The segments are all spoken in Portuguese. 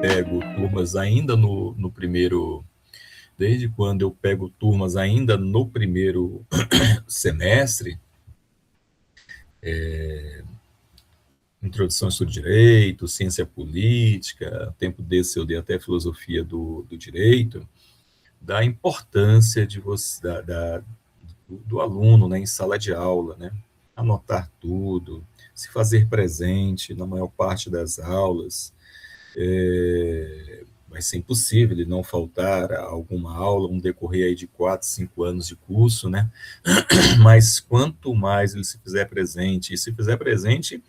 pego turmas ainda no primeiro, desde quando eu pego turmas ainda no primeiro semestre, introdução ao estudo de direito, ciência política, tempo desse eu dei até filosofia do direito, da importância de você, do aluno, né, em sala de aula, né, anotar tudo, se fazer presente na maior parte das aulas. Vai ser impossível ele não faltar a alguma aula, um decorrer aí de 4, 5 anos de curso, né? Mas quanto mais ele se fizer presente, e se fizer presente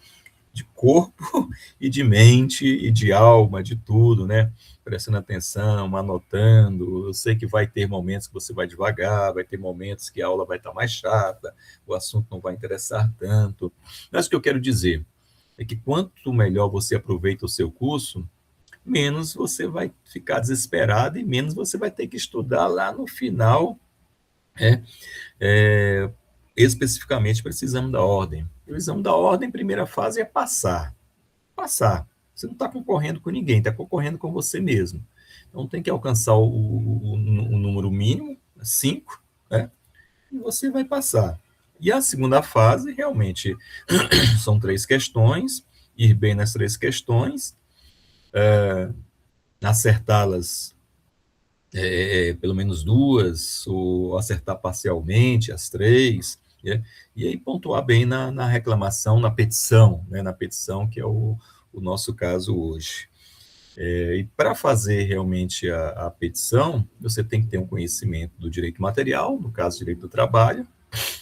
de corpo e de mente e de alma, de tudo, né? Prestando atenção, anotando. Eu sei que vai ter momentos que você vai devagar, vai ter momentos que a aula vai estar mais chata, o assunto não vai interessar tanto. Mas o que eu quero dizer é que quanto melhor você aproveita o seu curso, menos você vai ficar desesperado e menos você vai ter que estudar lá no final, né? É, especificamente para esse exame da ordem. O exame da ordem, primeira fase, é passar. Passar. Você não está concorrendo com ninguém, está concorrendo com você mesmo. Então tem que alcançar o número mínimo, 5, né? E você vai passar. E a segunda fase, realmente, são 3 questões, ir bem nas 3 questões, acertá-las pelo menos 2, ou acertar parcialmente as 3, né? E aí pontuar bem na reclamação, na petição, né? Na petição, que é o nosso caso hoje. E para fazer realmente a petição, você tem que ter um conhecimento do direito material, no caso, direito do trabalho.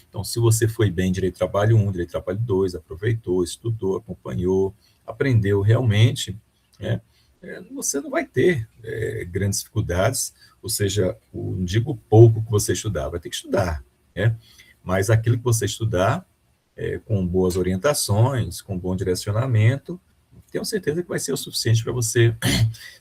Então, se você foi bem em direito do trabalho 1, direito do trabalho 2, aproveitou, estudou, acompanhou, aprendeu realmente, né? Você não vai ter grandes dificuldades, ou seja, não digo pouco que você estudar, vai ter que estudar, né? Mas aquilo que você estudar, com boas orientações, com bom direcionamento, tenho certeza que vai ser o suficiente para você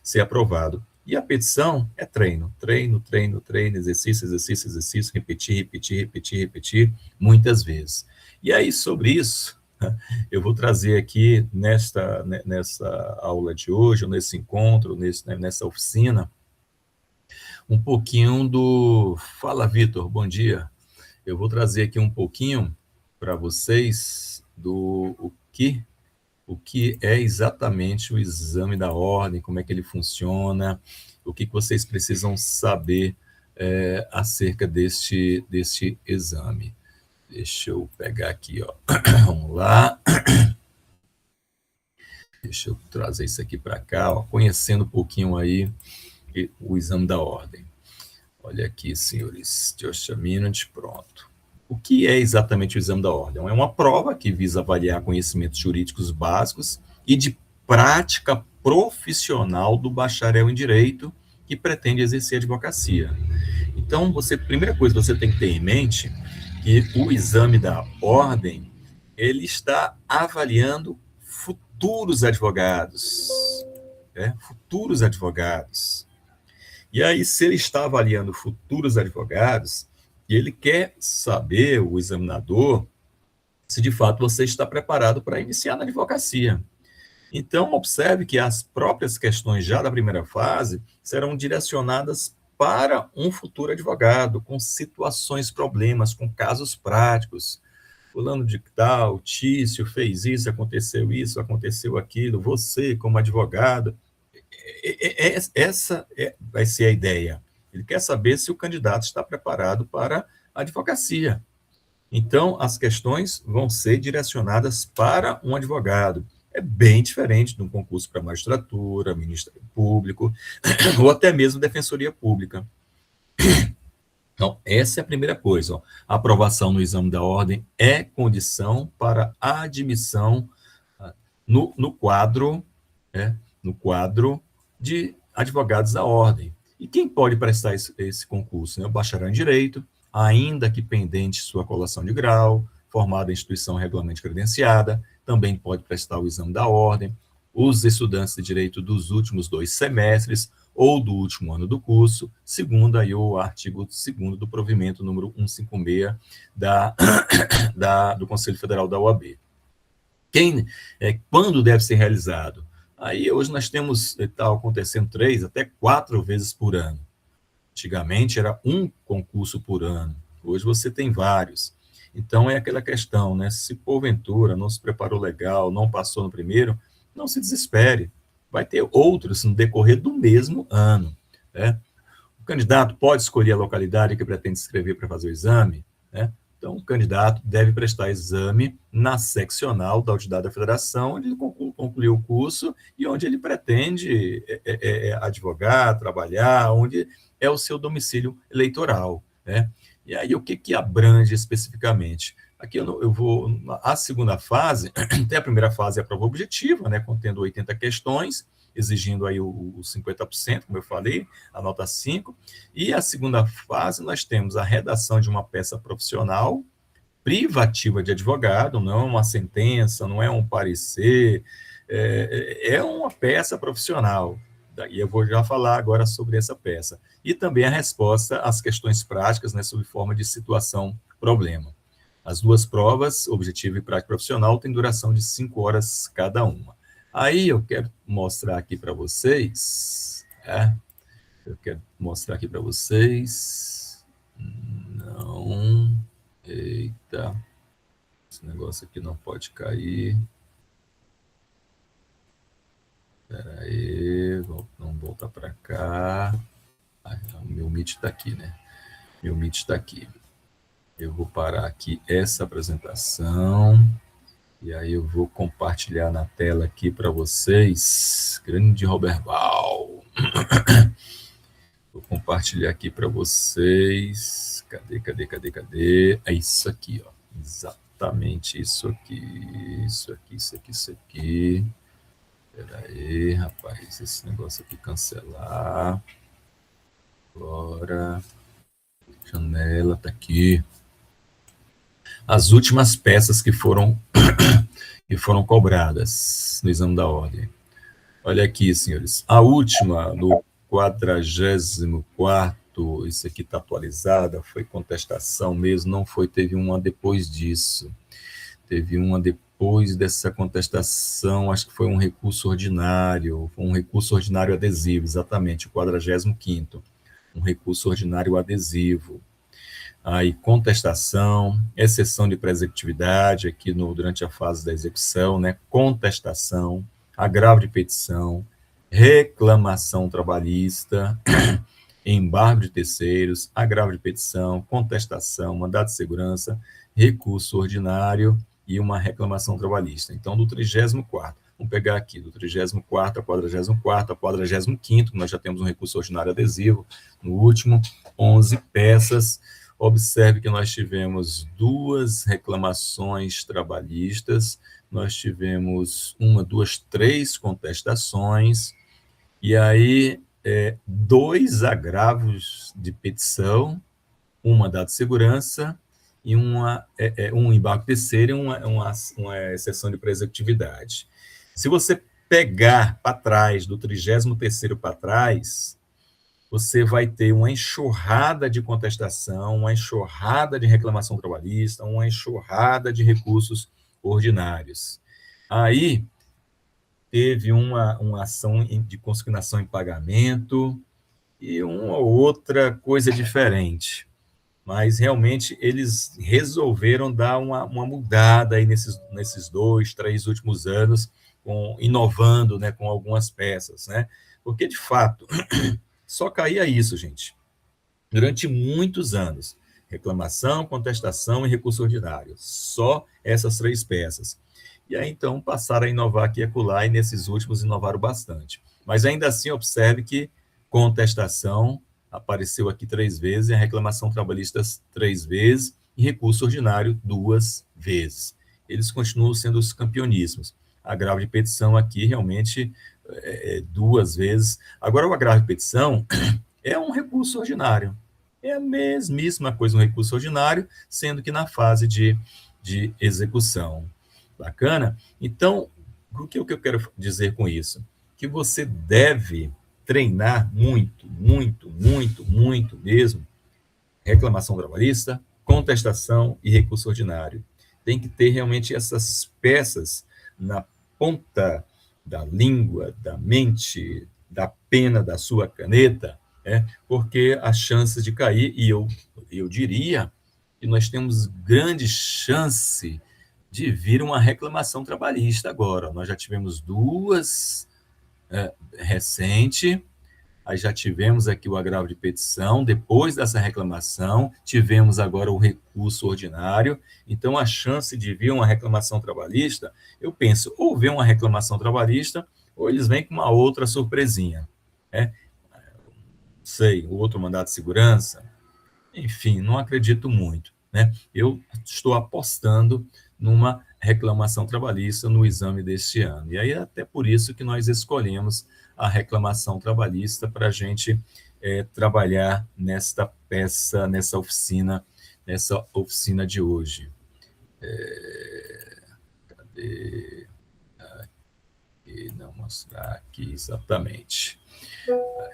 ser aprovado. E a petição é treino, treino, treino, treino, exercício, exercício, exercício, repetir, repetir, repetir, repetir, muitas vezes. E aí, sobre isso, eu vou trazer aqui nessa aula de hoje, nesse encontro, nessa oficina, um pouquinho do... Fala, Vitor, bom dia. Eu vou trazer aqui um pouquinho para vocês do o que é exatamente o exame da ordem, como é que ele funciona, o que vocês precisam saber acerca deste exame. Deixa eu pegar aqui, ó. Vamos lá. Deixa eu trazer isso aqui para cá, ó, conhecendo um pouquinho aí o exame da ordem. Olha aqui, senhores, just a minute, pronto. O que é exatamente o exame da ordem? É uma prova que visa avaliar conhecimentos jurídicos básicos e de prática profissional do bacharel em direito que pretende exercer a advocacia. Então, primeira coisa que você tem que ter em mente que o exame da ordem, ele está avaliando futuros advogados, né? Futuros advogados. E aí, se ele está avaliando futuros advogados, e ele quer saber, o examinador, se de fato você está preparado para iniciar na advocacia. Então, observe que as próprias questões já da primeira fase serão direcionadas para um futuro advogado, com situações, problemas, com casos práticos. Fulano de tal, Tício fez isso, aconteceu aquilo, você como advogado. Essa vai ser a ideia. Ele quer saber se o candidato está preparado para a advocacia. Então, as questões vão ser direcionadas para um advogado. É bem diferente de um concurso para magistratura, Ministério Público, ou até mesmo Defensoria Pública. Então, essa é a primeira coisa. Ó. A aprovação no exame da ordem é condição para a admissão no quadro, no quadro de advogados da ordem. E quem pode prestar esse concurso? Né? O bacharel em Direito, ainda que pendente sua colação de grau, formado em instituição regularmente credenciada, também pode prestar o exame da ordem. Os estudantes de Direito dos últimos 2 semestres ou do último ano do curso, segundo aí o artigo 2º do provimento número 156 do Conselho Federal da OAB. Quando deve ser realizado? Aí hoje nós temos, está acontecendo 3 até 4 vezes por ano. Antigamente era um concurso por ano, hoje você tem vários. Então é aquela questão, né? Se porventura não se preparou legal, não passou no primeiro, não se desespere. Vai ter outros no decorrer do mesmo ano, né? O candidato pode escolher a localidade que pretende se inscrever para fazer o exame, né? Então, o candidato deve prestar exame na seccional da Auditoria da Federação, onde ele concluiu o curso e onde ele pretende advogar, trabalhar, onde é o seu domicílio eleitoral, né? E aí, o que abrange especificamente? Aqui eu vou, a segunda fase, tem a primeira fase é a prova objetiva, né, contendo 80 questões, exigindo aí o 50%, como eu falei, a nota 5. E a segunda fase, nós temos a redação de uma peça profissional privativa de advogado, não é uma sentença, não é um parecer, é uma peça profissional. E eu vou já falar agora sobre essa peça. E também a resposta às questões práticas, né, sob forma de situação-problema. As duas provas, objetiva e prática profissional, têm duração de 5 horas cada uma. Aí eu quero mostrar aqui para vocês, eu quero mostrar aqui para vocês, não, eita, esse negócio aqui não pode cair, espera aí, vamos voltar para cá, o meu Meet está aqui, né, meu Meet está aqui, eu vou parar aqui essa apresentação, e aí eu vou compartilhar na tela aqui para vocês. Grande Roberval. Vou compartilhar aqui para vocês. Cadê? É isso aqui, ó. Exatamente isso aqui. Isso aqui. Espera aí, rapaz. Esse negócio aqui cancelar. Agora. Janela tá aqui. As últimas peças que foram cobradas no exame da ordem. Olha aqui, senhores. A última, no 44º, isso aqui está atualizada, foi contestação mesmo, não foi, teve uma depois disso. Teve uma depois dessa contestação, acho que foi um recurso ordinário adesivo, exatamente, o 45º, um recurso ordinário adesivo. Aí, contestação, exceção de pré-executividade aqui durante a fase da execução, né? Contestação, agravo de petição, reclamação trabalhista, embargo de terceiros, agravo de petição, contestação, mandado de segurança, recurso ordinário e uma reclamação trabalhista. Então, do 34º, vamos pegar aqui, do 34º a 44º, a 45º, nós já temos um recurso ordinário adesivo, no último, 11 peças. Observe que nós tivemos 2 reclamações trabalhistas, nós tivemos 1, 2, 3 contestações, e aí 2 agravos de petição, um mandado de segurança, e um embargo terceiro e uma exceção de pré-executividade. Se você pegar para trás, do 33º para trás, você vai ter uma enxurrada de contestação, uma enxurrada de reclamação trabalhista, uma enxurrada de recursos ordinários. Aí, teve uma ação de consignação em pagamento e uma outra coisa diferente. Mas, realmente, eles resolveram dar uma mudada aí nesses 2, 3 últimos anos, inovando, né, com algumas peças, né? Porque, de fato, só caía isso, gente, durante muitos anos. Reclamação, contestação e recurso ordinário. Só essas 3 peças. E aí, então, passaram a inovar aqui e acolá, e nesses últimos inovaram bastante. Mas, ainda assim, observe que contestação apareceu aqui 3 vezes, e a reclamação trabalhista 3 vezes, e recurso ordinário 2 vezes. Eles continuam sendo os campeoníssimos. Agravo de petição aqui, realmente, 2 vezes. Agora, o agravo de petição é um recurso ordinário. É a mesmíssima coisa, um recurso ordinário, sendo que na fase de execução. Bacana? Então, o que eu quero dizer com isso? Que você deve treinar muito mesmo, reclamação trabalhista, contestação e recurso ordinário. Tem que ter realmente essas peças na ponta da língua, da mente, da pena, da sua caneta, porque as chances de cair, e eu diria que nós temos grande chance de vir uma reclamação trabalhista agora. Nós já tivemos duas recente, aí já tivemos aqui o agravo de petição, depois dessa reclamação, tivemos agora o recurso ordinário, então a chance de vir uma reclamação trabalhista, eu penso, ou vem uma reclamação trabalhista, ou eles vêm com uma outra surpresinha, né? Sei, o outro mandado de segurança, enfim, não acredito muito, né? Eu estou apostando numa reclamação trabalhista no exame deste ano. E aí, até por isso que nós escolhemos a reclamação trabalhista para a gente trabalhar nesta peça, nessa oficina de hoje. Cadê? Aqui, não mostrar aqui exatamente.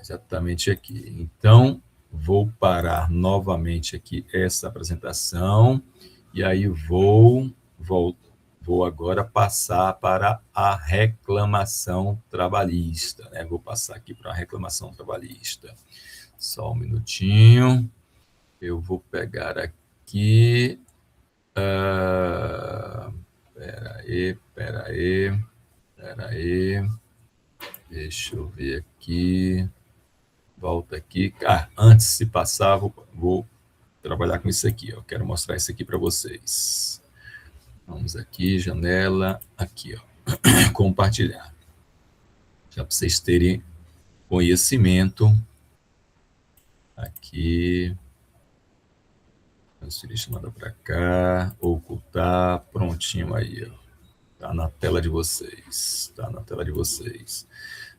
Exatamente aqui. Então, vou parar novamente aqui essa apresentação e aí vou agora passar para a reclamação trabalhista, né? Vou passar aqui para a reclamação trabalhista. Só um minutinho. Eu vou pegar aqui. Espera aí. Deixa eu ver aqui. Volta aqui. Antes de passar, vou trabalhar com isso aqui. Eu quero mostrar isso aqui para vocês. Vamos aqui, janela, aqui, ó. Compartilhar. Já para vocês terem conhecimento. Aqui. Transferir chamada para cá. Ocultar. Prontinho aí, ó. Está na tela de vocês. Está na tela de vocês.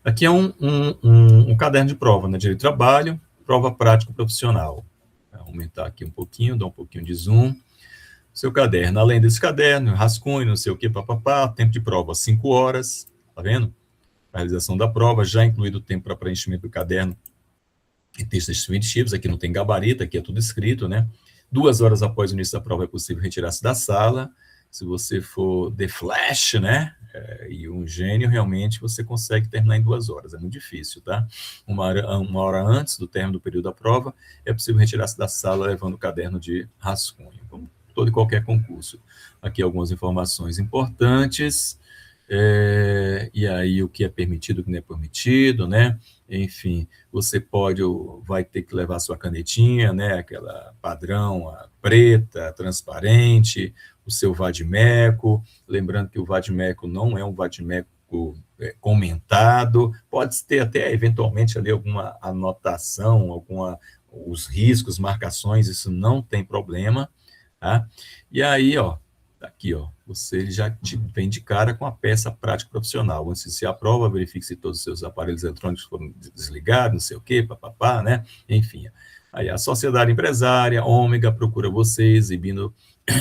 Aqui é um caderno de prova, né? Direito de trabalho, prova prática profissional. Vou aumentar aqui um pouquinho, dar um pouquinho de zoom. Seu caderno, além desse caderno, rascunho, não sei o que, papapá, tempo de prova, 5 horas, tá vendo? A realização da prova, já incluído o tempo para preenchimento do caderno e textos definitivos, aqui não tem gabarito, aqui é tudo escrito, né? 2 horas após o início da prova é possível retirar-se da sala. Se você for The Flash, né? E um gênio, realmente, você consegue terminar em 2 horas. É muito difícil, tá? Uma hora antes do término do período da prova, é possível retirar-se da sala levando o caderno de rascunho, como todo e qualquer concurso. Aqui algumas informações importantes, e aí o que é permitido, o que não é permitido, né? Enfim, você vai ter que levar sua canetinha, né? Aquela padrão, a preta, transparente, o seu vadimeco, lembrando que o vadimeco não é um vadimeco comentado, pode ter até, eventualmente, ali alguma anotação, os riscos, marcações, isso não tem problema, tá? E aí, ó, aqui, ó, você já vem de cara com a peça prática profissional. Antes de se aprova, verifique se todos os seus aparelhos eletrônicos foram desligados, não sei o quê, papapá, né? Enfim, aí a sociedade empresária, Ômega, procura você, exibindo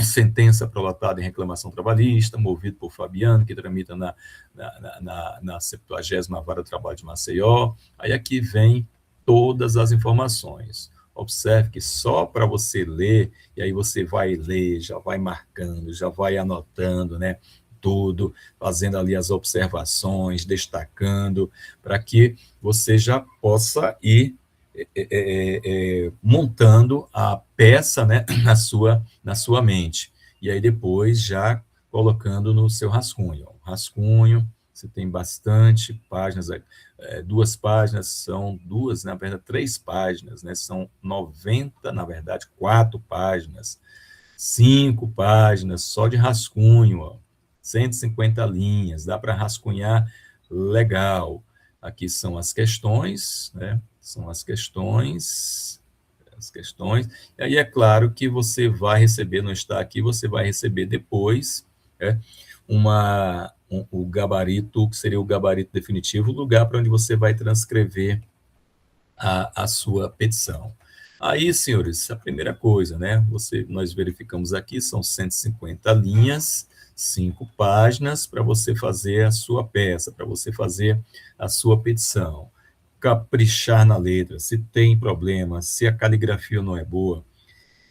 sentença prolatada em reclamação trabalhista, movido por Fabiano, que tramita na 70ª Vara do Trabalho de Maceió. Aí aqui vem todas as informações. Observe que só para você ler, e aí você vai ler, já vai marcando, já vai anotando, né? Tudo, fazendo ali as observações, destacando, para que você já possa ir montando a peça, né, na sua mente. E aí depois já colocando no seu rascunho. Rascunho, você tem bastante páginas, 2 páginas, são 2, na verdade, 3 páginas, né, são 90, na verdade, 4 páginas, 5 páginas, só de rascunho, ó, 150 linhas, dá para rascunhar legal. Aqui são as questões, né, são as questões, e aí é claro que você vai receber, não está aqui, você vai receber depois, o gabarito, que seria o gabarito definitivo, o lugar para onde você vai transcrever a sua petição. Aí, senhores, a primeira coisa, né, nós verificamos aqui, são 150 linhas, 5 páginas, para você fazer a sua peça, para você fazer a sua petição. Caprichar na letra, se tem problema, se a caligrafia não é boa,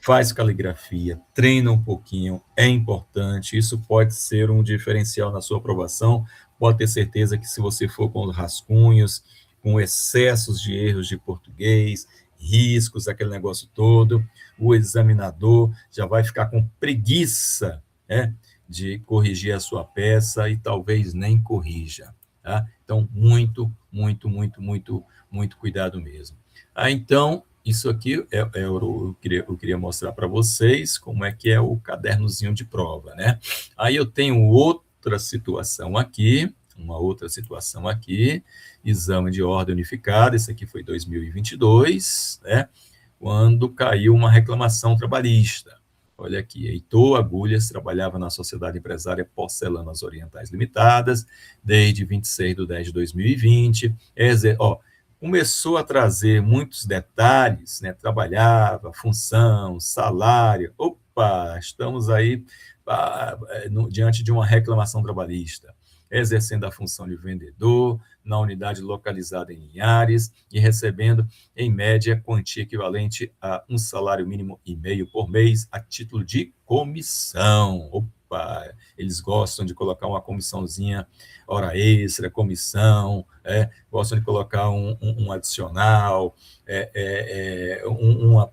faz caligrafia, treina um pouquinho, é importante, isso pode ser um diferencial na sua aprovação, pode ter certeza que se você for com rascunhos, com excessos de erros de português, riscos, aquele negócio todo, o examinador já vai ficar com preguiça, né, de corrigir a sua peça e talvez nem corrija. Tá? Então, muito cuidado mesmo. Então, isso aqui eu queria mostrar para vocês como é que é o cadernozinho de prova, né? Aí eu tenho outra situação aqui, exame de ordem unificada, esse aqui foi 2022, né? Quando caiu uma reclamação trabalhista. Olha aqui, Heitor Agulhas trabalhava na Sociedade Empresária Porcelanas Orientais Limitadas, desde 26/10/2020. Começou a trazer muitos detalhes, né? Trabalhava, função, salário. Opa, estamos aí diante de uma reclamação trabalhista, exercendo a função de vendedor na unidade localizada em Linhares e recebendo, em média, quantia equivalente a um salário mínimo e meio por mês a título de comissão. Opa, eles gostam de colocar uma comissãozinha, hora extra, comissão, gostam de colocar um adicional,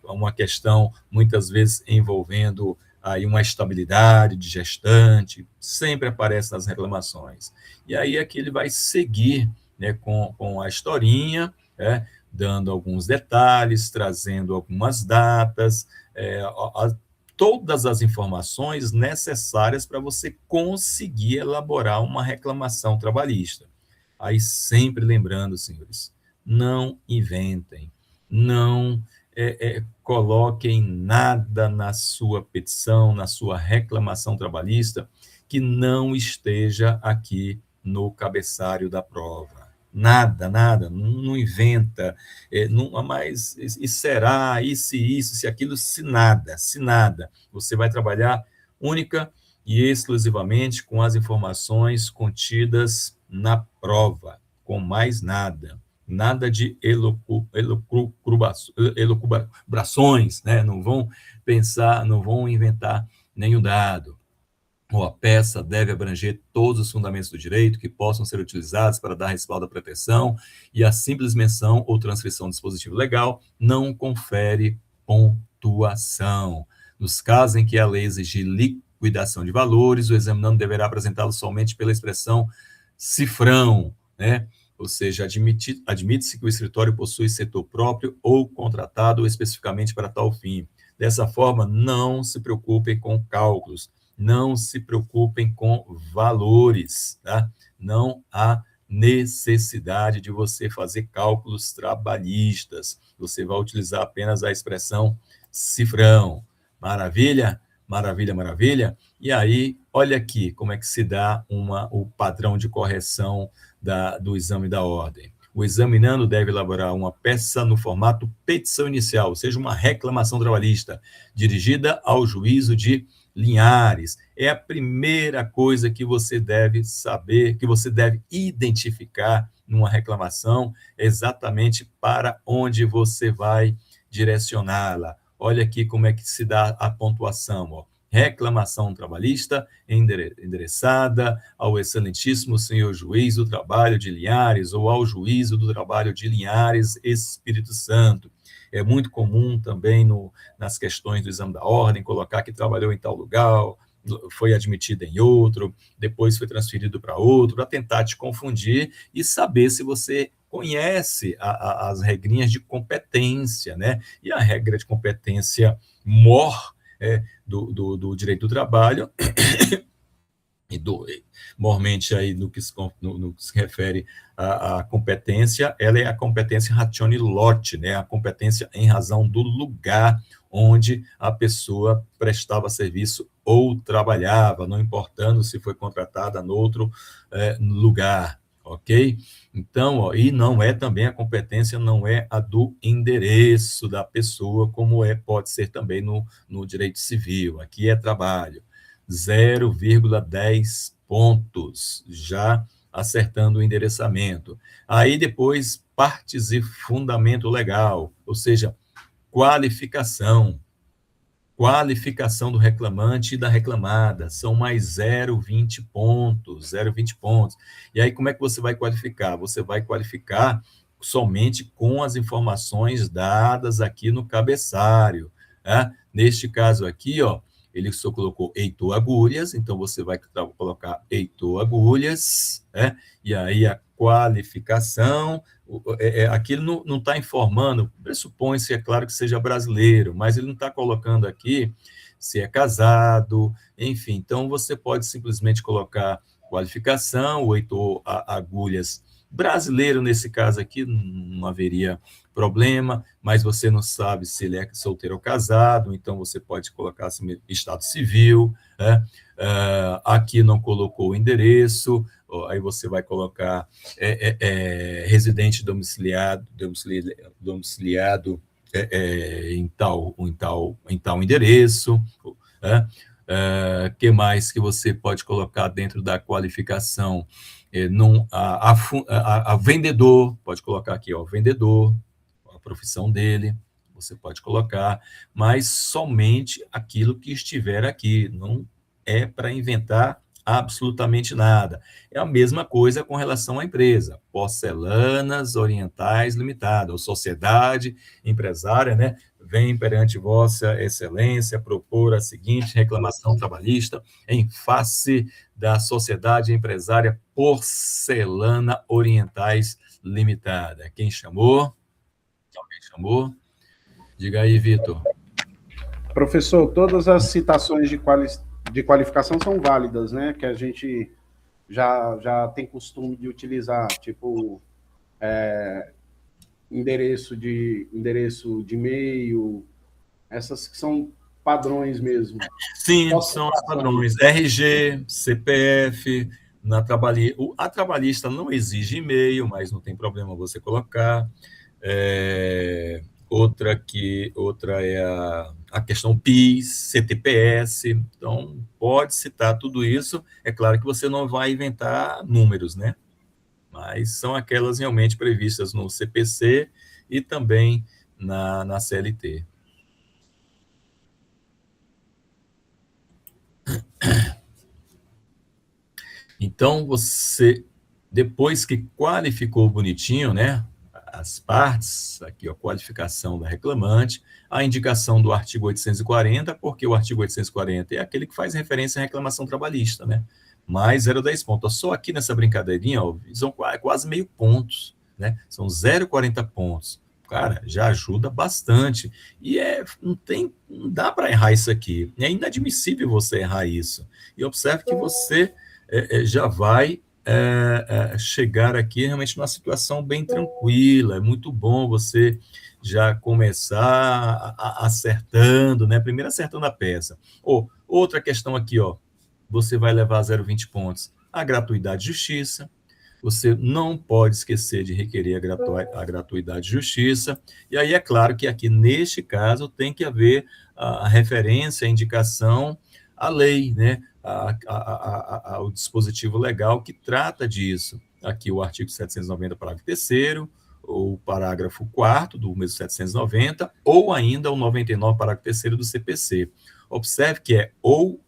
uma questão, muitas vezes, envolvendo aí uma estabilidade de gestante, sempre aparece nas reclamações. E aí aqui ele vai seguir, né, com a historinha, dando alguns detalhes, trazendo algumas datas, todas as informações necessárias para você conseguir elaborar uma reclamação trabalhista. Aí sempre lembrando, senhores, não inventem, não coloquem nada na sua petição, na sua reclamação trabalhista, que não esteja aqui no cabeçário da prova. Nada, não inventa, não, mas e será, e se isso, se aquilo, se nada. Você vai trabalhar única e exclusivamente com as informações contidas na prova, com mais nada. Nada de elucubrações, né? Não vão pensar, não vão inventar nenhum dado. A peça deve abranger todos os fundamentos do direito que possam ser utilizados para dar respaldo à pretensão, e a simples menção ou transcrição do dispositivo legal não confere pontuação. Nos casos em que a lei exigir liquidação de valores, o examinando deverá apresentá-lo somente pela expressão cifrão, né? Ou seja, admite-se que o escritório possui setor próprio ou contratado especificamente para tal fim. Dessa forma, não se preocupem com cálculos, não se preocupem com valores, tá? Não há necessidade de você fazer cálculos trabalhistas. Você vai utilizar apenas a expressão cifrão. Maravilha? Maravilha. E aí, olha aqui como é que se dá o padrão de correção do exame da ordem. O examinando deve elaborar uma peça no formato petição inicial, ou seja, uma reclamação trabalhista, dirigida ao juízo de Linhares. É a primeira coisa que você deve saber, que você deve identificar numa reclamação, exatamente para onde você vai direcioná-la. Olha aqui como é que se dá a pontuação, ó. Reclamação trabalhista endereçada ao excelentíssimo senhor juiz do trabalho de Linhares ou ao juízo do trabalho de Linhares, Espírito Santo. É muito comum também nas questões do exame da ordem colocar que trabalhou em tal lugar, foi admitido em outro, depois foi transferido para outro, para tentar te confundir e saber se você conhece as regrinhas de competência, né? E a regra de competência mor do direito do trabalho e mormente aí no que se refere à competência, ela é a competência ratione lote, né? A competência em razão do lugar onde a pessoa prestava serviço ou trabalhava, não importando se foi contratada no outro lugar, ok? Então, e não é também a competência, não é a do endereço da pessoa, como pode ser também no direito civil. Aqui é trabalho. 0,10 pontos, já acertando o endereçamento. Aí depois, partes e fundamento legal, ou seja, qualificação. qualificação do reclamante e da reclamada, são mais 0,20 pontos, 0,20 pontos. E aí, como é que você vai qualificar? Você vai qualificar somente com as informações dadas aqui no cabeçalho, né? Neste caso aqui, ó, ele só colocou Heitor Agulhas, então você vai colocar Heitor Agulhas, né? E aí a qualificação, aqui ele não está informando, pressupõe-se, é claro que seja brasileiro, mas ele não está colocando aqui se é casado, enfim, então você pode simplesmente colocar qualificação, o Heitor Agulhas brasileiro, nesse caso aqui, não haveria problema, mas você não sabe se ele é solteiro ou casado, então você pode colocar assim, estado civil, né? Aqui não colocou o endereço, aí você vai colocar residente domiciliado em tal endereço, né? Que mais que você pode colocar dentro da qualificação? A vendedor, pode colocar aqui, ó, vendedor, a profissão dele, você pode colocar, mas somente aquilo que estiver aqui, não é para inventar absolutamente nada. É a mesma coisa com relação à empresa, Porcelanas Orientais Limitada, ou sociedade empresária, né? Vem perante Vossa Excelência propor a seguinte reclamação trabalhista em face da Sociedade Empresária Porcelana Orientais Limitada. Quem chamou? Alguém chamou? Diga aí, Vitor. Professor, todas as citações de qualificação são válidas, né? Que a gente já tem costume de utilizar, tipo endereço de e-mail, essas que são padrões mesmo. Sim, são os padrões. RG, CPF, a trabalhista não exige e-mail, mas não tem problema você colocar. Outra é a questão PIS, CTPS, então pode citar tudo isso. É claro que você não vai inventar números, né? Mas são aquelas realmente previstas no CPC e também na CLT. Então, você, depois que qualificou bonitinho, né, as partes, aqui a qualificação da reclamante, a indicação do artigo 840, porque o artigo 840 é aquele que faz referência à reclamação trabalhista, né, mais 0,10 pontos. Só aqui nessa brincadeirinha, ó, são quase meio pontos, né, são 0,40 pontos. Cara, já ajuda bastante. E não dá para errar isso aqui. É inadmissível você errar isso. E observe que você já vai chegar aqui realmente numa situação bem tranquila. É muito bom você já começar acertando, né? Primeiro acertando a peça. Outra questão aqui, ó, você vai levar 0,20 pontos. A gratuidade de justiça. Você não pode esquecer de requerer a gratuidade de justiça. E aí é claro que aqui, neste caso, tem que haver a referência, a indicação à lei, né? Ao dispositivo legal que trata disso. Aqui o artigo 790, parágrafo 3º, ou o parágrafo 4º do mesmo 790, ou ainda o 99, parágrafo 3º do CPC. Observe que é ou.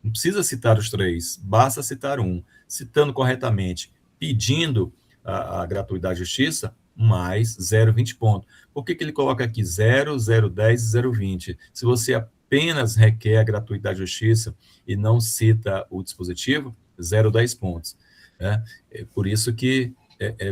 Não precisa citar os três, basta citar um. Citando corretamente, pedindo a gratuidade de justiça, mais 0,20 pontos. Por que ele coloca aqui 0, 0,10 e 0,20? Se você apenas requer a gratuidade de justiça e não cita o dispositivo, 0,10 pontos. Né? É por isso que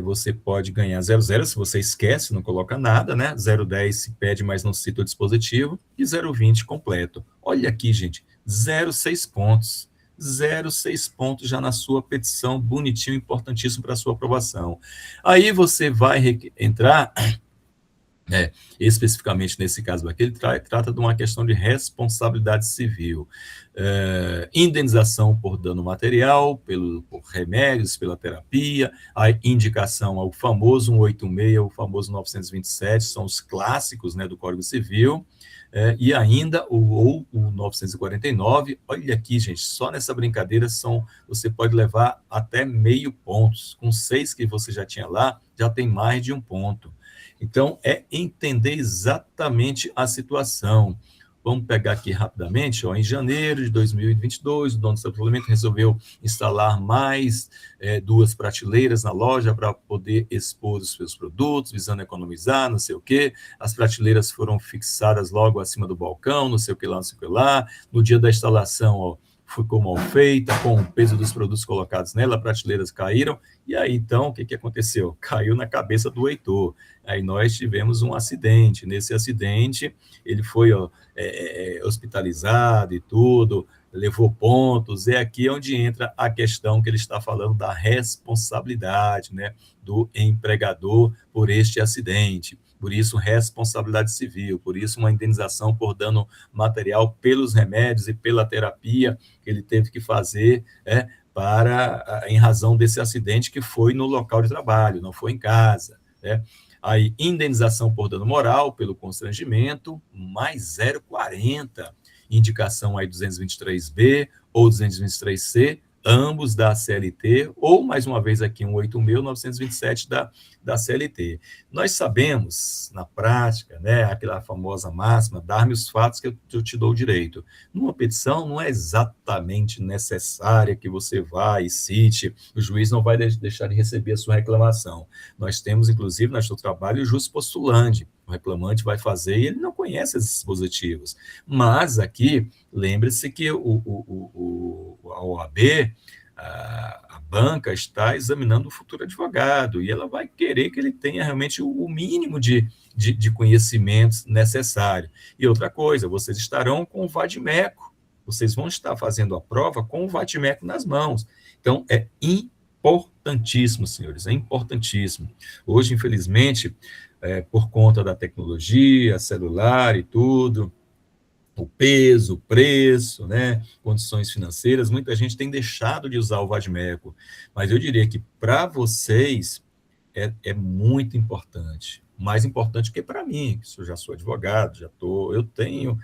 você pode ganhar 0,0 se você esquece, não coloca nada, né? 0,10 se pede, mas não cita o dispositivo, e 0,20 completo. Olha aqui, gente, 0,6 pontos. 0,6 pontos já na sua petição, bonitinho, importantíssimo para a sua aprovação. Aí você vai entrar, especificamente nesse caso aqui, ele trata de uma questão de responsabilidade civil. Indenização por dano material, por remédios, pela terapia, a indicação ao famoso 186, o famoso 927, são os clássicos, né, do Código Civil, e ainda o 949, olha aqui, gente, só nessa brincadeira você pode levar até meio ponto, com 6 que você já tinha lá, já tem mais de 1 ponto. Então, é entender exatamente a situação. Vamos pegar aqui rapidamente, ó, em janeiro de 2022, o dono do estabelecimento resolveu instalar mais 2 prateleiras na loja para poder expor os seus produtos, visando economizar, não sei o quê. As prateleiras foram fixadas logo acima do balcão, não sei o que lá, não sei o que lá. No dia da instalação, ó, ficou mal feita, com o peso dos produtos colocados nela, as prateleiras caíram, e aí, então, o que aconteceu? Caiu na cabeça do Heitor. Aí nós tivemos um acidente. Nesse acidente, ele foi hospitalizado e tudo, levou pontos. É aqui onde entra a questão que ele está falando da responsabilidade, né, do empregador por este acidente. Por isso, responsabilidade civil, por isso, uma indenização por dano material pelos remédios e pela terapia que ele teve que fazer, em razão desse acidente que foi no local de trabalho, não foi em casa, né? Aí, indenização por dano moral, pelo constrangimento, mais 0,40. Indicação aí 223B ou 223C, ambos da CLT, ou, mais uma vez aqui, 8.927 da CLT. Nós sabemos, na prática, né, aquela famosa máxima, dar-me os fatos que eu te dou o direito. Numa petição, não é exatamente necessária que você vá e cite, o juiz não vai deixar de receber a sua reclamação. Nós temos, inclusive, no nosso trabalho, o jus postulandi. O reclamante vai fazer e ele não conhece esses dispositivos. Mas aqui, lembre-se que a OAB, a banca, está examinando o futuro advogado e ela vai querer que ele tenha realmente o mínimo de conhecimentos necessário. E outra coisa, vocês estarão com o vadimeco, vocês vão estar fazendo a prova com o vadimeco nas mãos. Então, é importantíssimo, senhores, é importantíssimo. Hoje, infelizmente, por conta da tecnologia, celular e tudo, o peso, o preço, né, condições financeiras, muita gente tem deixado de usar o vadimeco, mas eu diria que para vocês é muito importante, mais importante que para mim, que eu já sou advogado, eu tenho,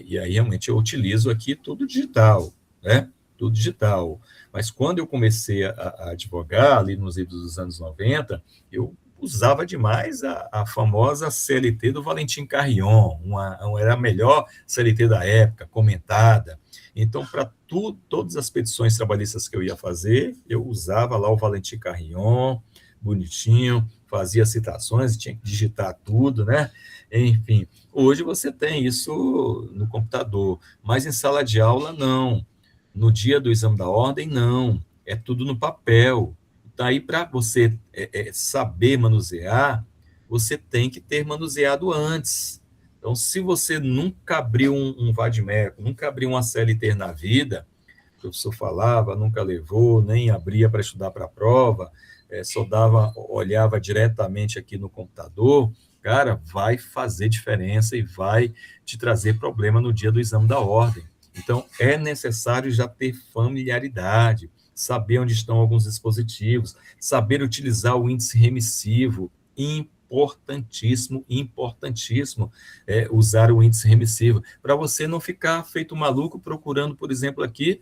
e aí realmente eu utilizo aqui tudo digital, né, tudo digital, mas quando eu comecei a advogar, ali nos idos dos anos 90, eu usava demais a famosa CLT do Valentim Carrion, era a melhor CLT da época, comentada. Então, para todas as petições trabalhistas que eu ia fazer, eu usava lá o Valentim Carrion, bonitinho, fazia citações, tinha que digitar tudo, né? Enfim, hoje você tem isso no computador, mas em sala de aula, não. No dia do exame da ordem, não. É tudo no papel. Daí, para você saber manusear, você tem que ter manuseado antes. Então, se você nunca abriu um vadimeco, nunca abriu uma CLT na vida, o professor falava, nunca levou, nem abria para estudar para a prova, só olhava diretamente aqui no computador, cara, vai fazer diferença e vai te trazer problema no dia do exame da ordem. Então, é necessário já ter familiaridade, saber onde estão alguns dispositivos, saber utilizar o índice remissivo, importantíssimo, importantíssimo usar o índice remissivo, para você não ficar feito maluco procurando, por exemplo, aqui,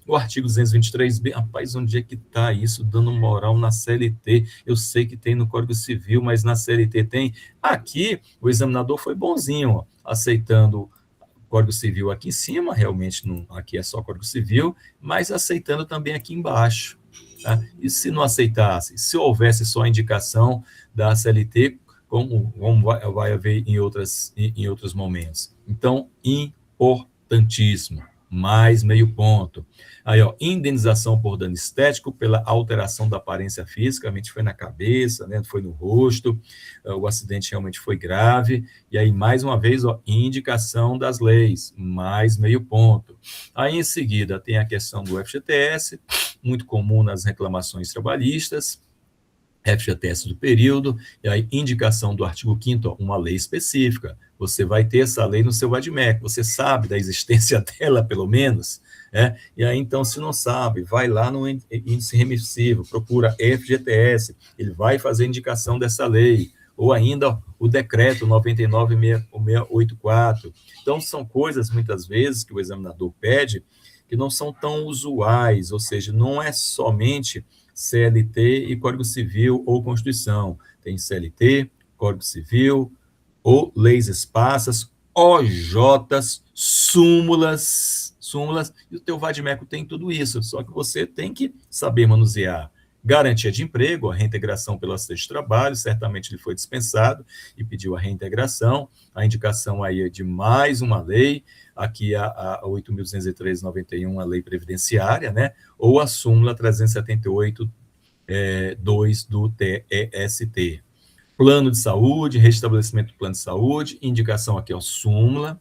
o artigo 223B, rapaz, onde é que está isso, dando moral na CLT? Eu sei que tem no Código Civil, mas na CLT tem. Aqui, o examinador foi bonzinho, ó, aceitando Código Civil aqui em cima, realmente aqui é só Código Civil, mas aceitando também aqui embaixo. Tá? E se não aceitasse, se houvesse só a indicação da CLT, como vai haver em outros momentos. Então, importantíssimo. Mais meio ponto. Aí, ó, indenização por dano estético pela alteração da aparência física, realmente foi na cabeça, né, foi no rosto, o acidente realmente foi grave, e aí, mais uma vez, ó, indicação das leis, mais meio ponto. Aí, em seguida, tem a questão do FGTS, muito comum nas reclamações trabalhistas, FGTS do período, e aí indicação do artigo 5º, uma lei específica. Você vai ter essa lei no seu VADMEC, você sabe da existência dela, pelo menos, e aí, então, se não sabe, vai lá no índice remissivo, procura FGTS, ele vai fazer indicação dessa lei, ou ainda o decreto 99.684. Então, são coisas, muitas vezes, que o examinador pede, que não são tão usuais, ou seja, não é somente CLT e Código Civil ou Constituição. Tem CLT, Código Civil, ou leis esparsas, OJs, súmulas, e o teu vadimeco tem tudo isso, só que você tem que saber manusear. Garantia de emprego, a reintegração pelo acidente de trabalho, certamente ele foi dispensado e pediu a reintegração, a indicação aí é de mais uma lei, aqui a 8.203/91, a lei previdenciária, né, ou a súmula 378, 2 do TEST. Plano de saúde, restabelecimento do plano de saúde, indicação aqui, ó, súmula,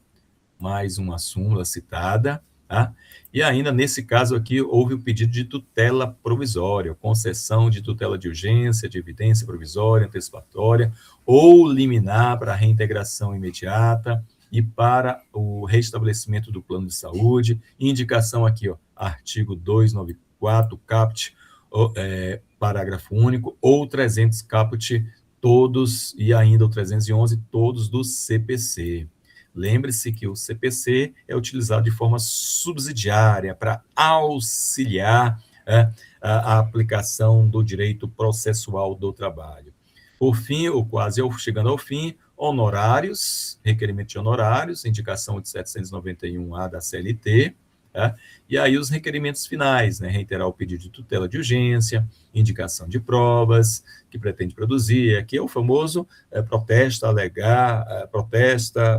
mais uma súmula citada, tá? E ainda, nesse caso aqui, houve o pedido de tutela provisória, concessão de tutela de urgência, de evidência provisória, antecipatória, ou liminar para a reintegração imediata e para o restabelecimento do plano de saúde. Indicação aqui, ó, artigo 294, caput, parágrafo único, ou 300 caput, todos, e ainda o 311, todos do CPC. Lembre-se que o CPC é utilizado de forma subsidiária para auxiliar a aplicação do direito processual do trabalho. Por fim, ou quase chegando ao fim, honorários, requerimento de honorários, indicação de 791A da CLT, e aí os requerimentos finais, né, reiterar o pedido de tutela de urgência, indicação de provas que pretende produzir, aqui é o famoso protesta,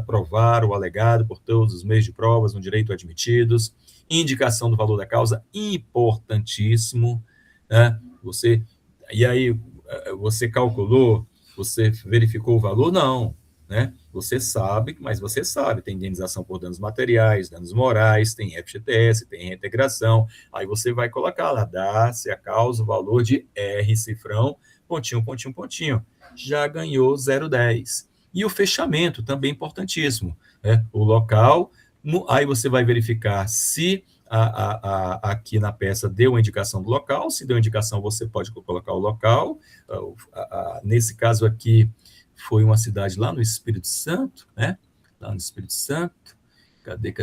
provar o alegado por todos os meios de provas no direito admitidos, indicação do valor da causa, importantíssimo, né, e aí você calculou, você verificou o valor? Não, né? Você sabe, mas você sabe, tem indenização por danos materiais, danos morais, tem FGTS, tem reintegração, aí você vai colocar lá, dá-se a causa o valor de R cifrão, pontinho, pontinho, pontinho, já ganhou 0,10. E o fechamento, também importantíssimo, né? O local, aí você vai verificar se aqui na peça deu a indicação do local, se deu indicação você pode colocar o local, nesse caso aqui, foi uma cidade lá no Espírito Santo, né? Lá no Espírito Santo. Cadê?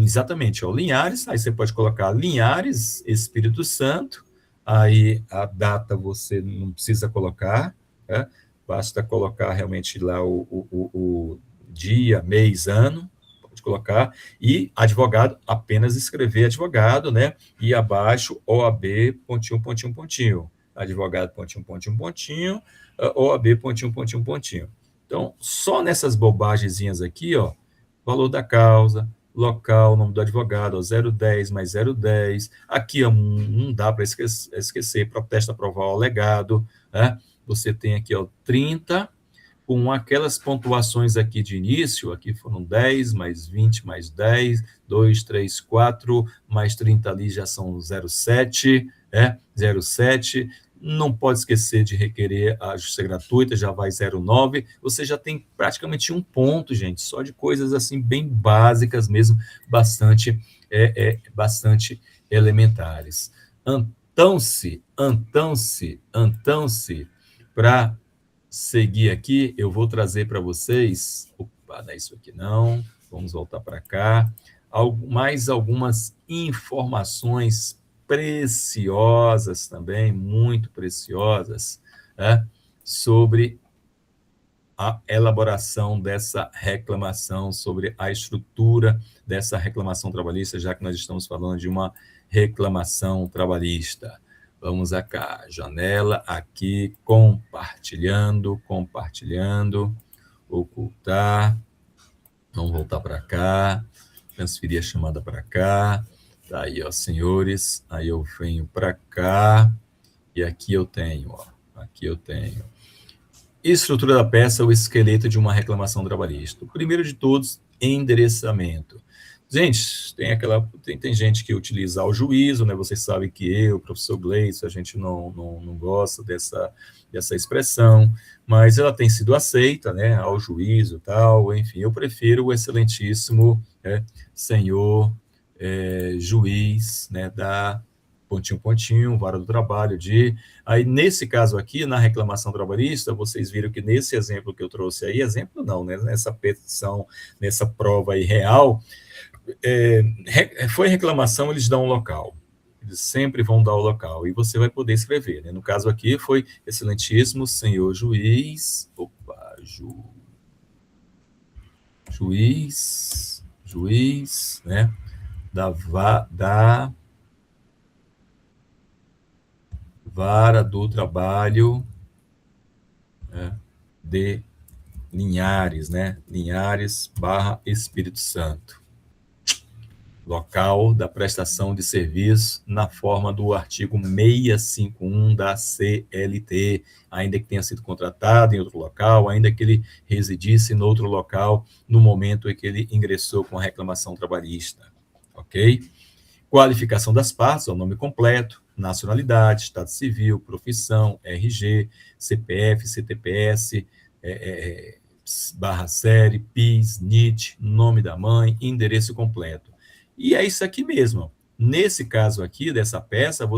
Exatamente, ó, Linhares. Aí você pode colocar Linhares, Espírito Santo. Aí a data você não precisa colocar, né? Basta colocar realmente lá o dia, mês, ano. Pode colocar. E advogado, apenas escrever advogado, né? E abaixo, OAB, pontinho, pontinho, pontinho. Advogado, pontinho, pontinho, pontinho. OAB, pontinho, pontinho, pontinho. Então, só nessas bobagenzinhas aqui, ó, valor da causa, local, nome do advogado, ó, 010 mais 010, aqui ó, não dá para esquecer, protesta provar o alegado, né? Você tem aqui, ó, 30, com aquelas pontuações aqui de início, aqui foram 10, mais 20, mais 10, 2, 3, 4, mais 30 ali já são 0,7, 0,7, não pode esquecer de requerer a justiça gratuita, já vai 0,9, você já tem praticamente um ponto, gente, só de coisas assim bem básicas mesmo, bastante elementares. Então-se, para seguir aqui, eu vou trazer para vocês, opa, não é isso aqui não, vamos voltar para cá, mais algumas informações preciosas também, muito preciosas, né, sobre a elaboração dessa reclamação, sobre a estrutura dessa reclamação trabalhista, já que nós estamos falando de uma reclamação trabalhista. Vamos cá, janela, aqui, compartilhando, ocultar, vamos voltar para cá, transferir a chamada para cá, tá aí, ó, senhores, aí eu venho para cá, e aqui eu tenho, estrutura da peça, o esqueleto de uma reclamação trabalhista. O primeiro de todos, endereçamento. Gente, tem gente que utiliza ao juízo, né? Vocês sabem que eu, professor Gleison, a gente não gosta dessa expressão, mas ela tem sido aceita, né? Ao juízo, tal, enfim, eu prefiro o excelentíssimo senhor juiz, né? Da pontinho, vara do trabalho, aí nesse caso aqui, na reclamação trabalhista, vocês viram que nesse exemplo que eu trouxe aí, exemplo não, né? Nessa petição, nessa prova aí real, foi reclamação, eles dão um local, eles sempre vão dar o local, e você vai poder escrever, né? No caso aqui foi excelentíssimo senhor juiz, juiz, né, da Vara do Trabalho, né, de Linhares, né, Linhares/Espírito Santo. Local da prestação de serviço na forma do artigo 651 da CLT, ainda que tenha sido contratado em outro local, ainda que ele residisse em outro local no momento em que ele ingressou com a reclamação trabalhista, ok? Qualificação das partes, é o nome completo, nacionalidade, estado civil, profissão, RG, CPF, CTPS, barra série, PIS, NIT, nome da mãe, endereço completo. E é isso aqui mesmo. Nesse caso aqui, dessa peça,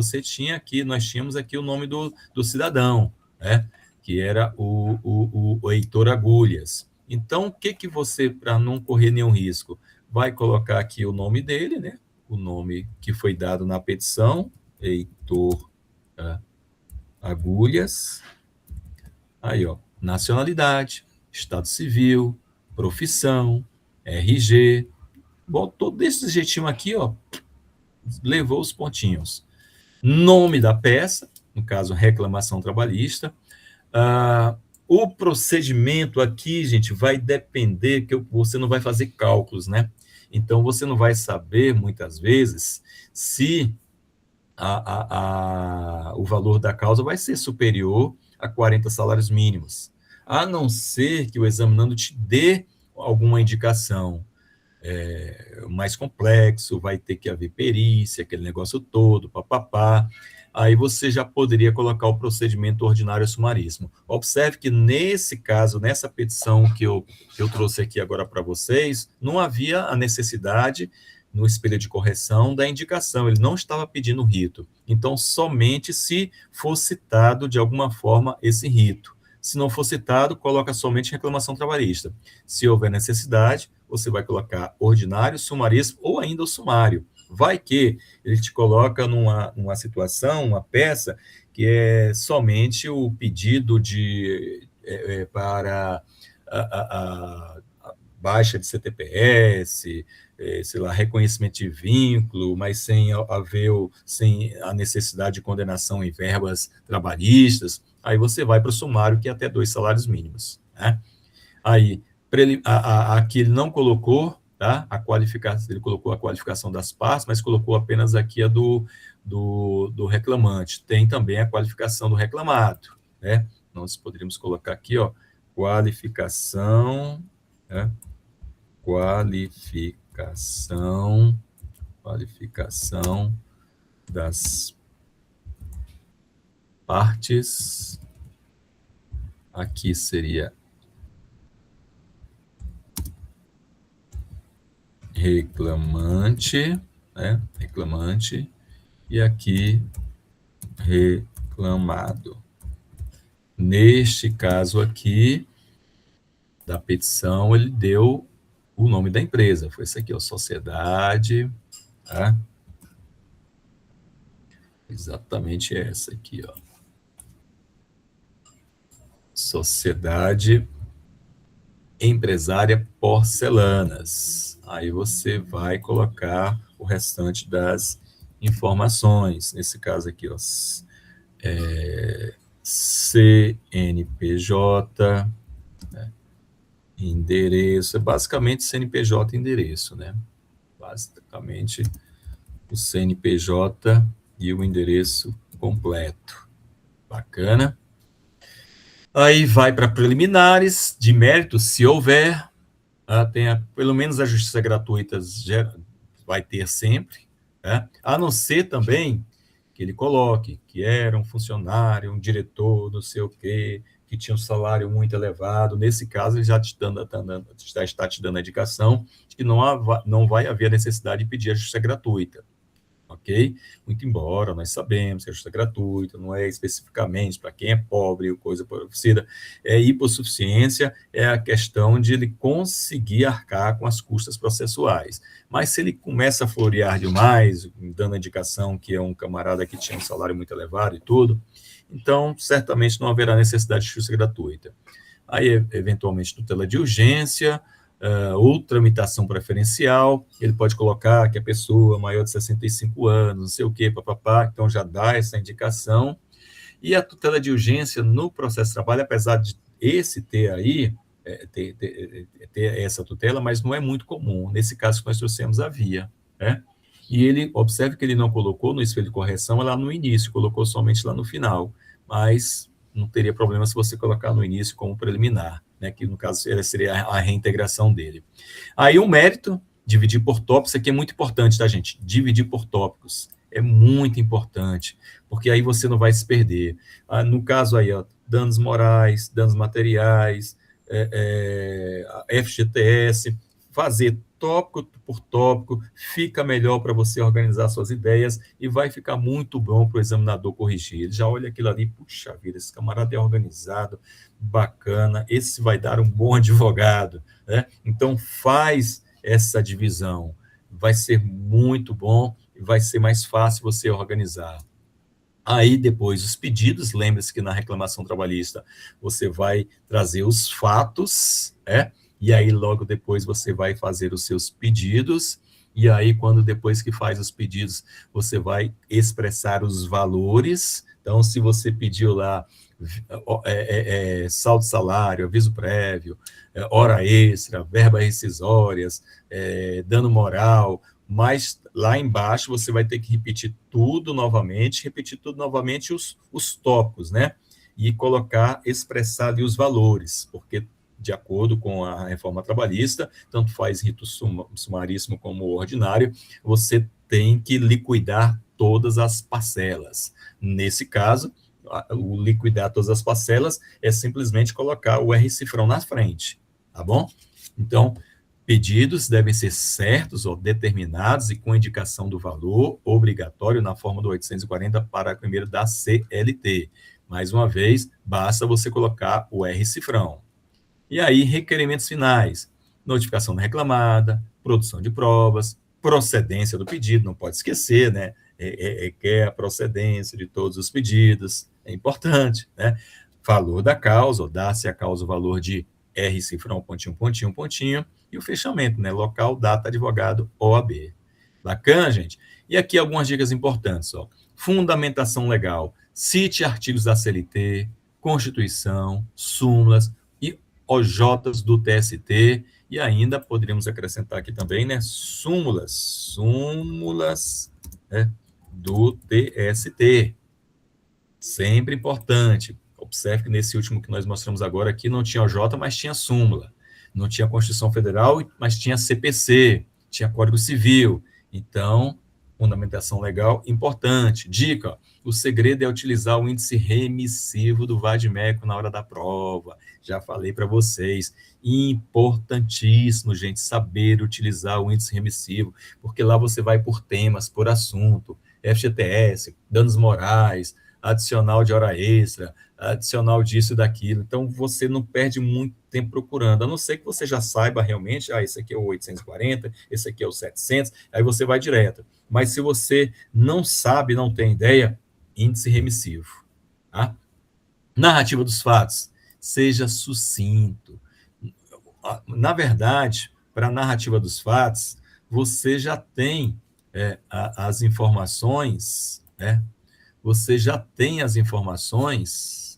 nós tínhamos aqui o nome do cidadão, né? Que era o Heitor Agulhas. Então, o que você, para não correr nenhum risco, vai colocar aqui o nome dele, né? O nome que foi dado na petição, Heitor Agulhas. Aí, ó, nacionalidade, estado civil, profissão, RG, botou desse jeitinho aqui, ó, levou os pontinhos. Nome da peça, no caso, reclamação trabalhista. O procedimento aqui, gente, vai depender, que você não vai fazer cálculos, né? Então, você não vai saber, muitas vezes, se o valor da causa vai ser superior a 40 salários mínimos, a não ser que o examinando te dê alguma indicação mais complexo, vai ter que haver perícia, aquele negócio todo, papapá. Aí você já poderia colocar o procedimento ordinário sumaríssimo. Observe que nesse caso, nessa petição que eu trouxe aqui agora para vocês, não havia a necessidade, no espelho de correção, da indicação, ele não estava pedindo rito. Então, somente se for citado de alguma forma esse rito. Se não for citado, coloca somente reclamação trabalhista. Se houver necessidade, você vai colocar ordinário, sumaríssimo ou ainda o sumário. Vai que ele te coloca numa situação, uma peça, que é somente o pedido para a baixa de CTPS, sei lá, reconhecimento de vínculo, mas sem a necessidade de condenação em verbas trabalhistas. Aí você vai para o sumário, que é até 2 salários mínimos, né? Aí, aqui ele não colocou, tá? Ele colocou a qualificação das partes, mas colocou apenas aqui a do reclamante. Tem também a qualificação do reclamado, né? Nós poderíamos colocar aqui, ó, qualificação, né? Qualificação das partes. Aqui seria reclamante, né? Reclamante, e aqui reclamado. Neste caso aqui da petição, ele deu o nome da empresa, foi isso aqui, ó, sociedade, tá? Exatamente essa aqui, ó. Sociedade Empresária Porcelanas. Aí você vai colocar o restante das informações. Nesse caso aqui, ó, CNPJ, né? Endereço, é basicamente CNPJ e endereço, né? Basicamente o CNPJ e o endereço completo. Bacana. Aí vai para preliminares, de mérito, se houver, pelo menos a justiça gratuita vai ter sempre, né? A não ser também que ele coloque que era um funcionário, um diretor, não sei o quê, que tinha um salário muito elevado. Nesse caso, ele já está te dando a indicação de que não vai haver necessidade de pedir a justiça gratuita. Ok? Muito embora nós sabemos que a justiça gratuita não é especificamente para quem é pobre ou coisa parecida, hipossuficiência é a questão de ele conseguir arcar com as custas processuais. Mas se ele começa a florear demais, dando a indicação que é um camarada que tinha um salário muito elevado e tudo, então certamente não haverá necessidade de justiça gratuita. Aí, eventualmente, tutela de urgência, ou tramitação preferencial, ele pode colocar que a pessoa maior de 65 anos, não sei o quê, papapá, então já dá essa indicação. E a tutela de urgência no processo de trabalho, apesar de esse ter aí, ter essa tutela, mas não é muito comum. Nesse caso que nós trouxemos a via, né? E ele, observe que ele não colocou no espelho de correção lá no início, colocou somente lá no final, mas não teria problema se você colocar no início como preliminar, né? Que no caso seria a reintegração dele. Aí o mérito, dividir por tópicos, isso aqui é muito importante, tá, gente? Dividir por tópicos é muito importante, porque aí você não vai se perder. No caso aí, ó, danos morais, danos materiais, FGTS, fazer tópico por tópico, fica melhor para você organizar suas ideias e vai ficar muito bom para o examinador corrigir. Ele já olha aquilo ali, puxa vida, esse camarada é organizado, bacana, esse vai dar um bom advogado, né? Então, faz essa divisão, vai ser muito bom e vai ser mais fácil você organizar. Aí, depois, os pedidos, lembre-se que na reclamação trabalhista você vai trazer os fatos, e aí logo depois você vai fazer os seus pedidos, e aí quando depois que faz os pedidos, você vai expressar os valores. Então, se você pediu lá saldo salário, aviso prévio, hora extra, verbas rescisórias, dano moral, mas lá embaixo você vai ter que repetir tudo novamente os tópicos, né? E colocar, expressar ali os valores, porque de acordo com a reforma trabalhista, tanto faz rito sumaríssimo como ordinário, você tem que liquidar todas as parcelas. Nesse caso, o liquidar todas as parcelas é simplesmente colocar o R-cifrão na frente, tá bom? Então, pedidos devem ser certos ou determinados e com indicação do valor obrigatório na forma do 840, parágrafo 1º da CLT. Mais uma vez, basta você colocar o R-cifrão. E aí, requerimentos finais, notificação da reclamada, produção de provas, procedência do pedido, não pode esquecer, né? Requer a procedência de todos os pedidos, é importante, né? Valor da causa, ou dá-se a causa o valor de R-cifrão, pontinho, pontinho, pontinho, e o fechamento, né? Local, data, advogado, OAB. Bacana, gente? E aqui algumas dicas importantes, ó. Fundamentação legal, cite artigos da CLT, Constituição, súmulas e OJs do TST, e ainda poderíamos acrescentar aqui também, né? Súmulas, né? Do TST. Sempre importante. Observe que nesse último que nós mostramos agora aqui não tinha OJ, mas tinha súmula. Não tinha Constituição Federal, mas tinha CPC, tinha Código Civil. Então, fundamentação legal importante. Dica, o segredo é utilizar o índice remissivo do VAD-MECO na hora da prova. Já falei para vocês. Importantíssimo, gente, saber utilizar o índice remissivo, porque lá você vai por temas, por assunto, FGTS, danos morais, adicional de hora extra, adicional disso e daquilo. Então, você não perde muito tempo procurando, a não ser que você já saiba realmente, esse aqui é o 840, esse aqui é o 700, aí você vai direto. Mas se você não sabe, não tem ideia, índice remissivo. Tá? Narrativa dos fatos, seja sucinto. Na verdade, para a narrativa dos fatos, você já tem as informações, né? Você já tem as informações,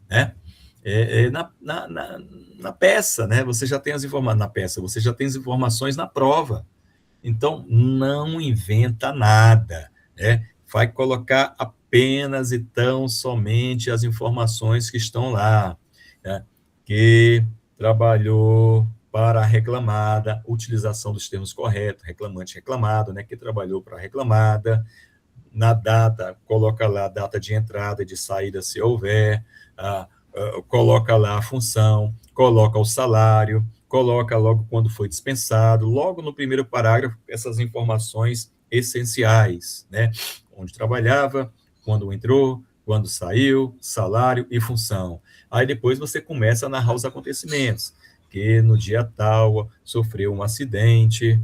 né? Na peça, né? Você já tem as informações na peça, você já tem as informações na prova. Então, não inventa nada, né? Vai colocar apenas e tão somente as informações que estão lá, né? Que trabalhou para a reclamada, utilização dos termos corretos, reclamante, reclamado, né, que trabalhou para a reclamada, na data, coloca lá a data de entrada e de saída, se houver, coloca lá a função, coloca o salário, coloca logo quando foi dispensado, logo no primeiro parágrafo, essas informações essenciais, né, onde trabalhava, quando entrou, quando saiu, salário e função. Aí depois você começa a narrar os acontecimentos, que no dia tal sofreu um acidente,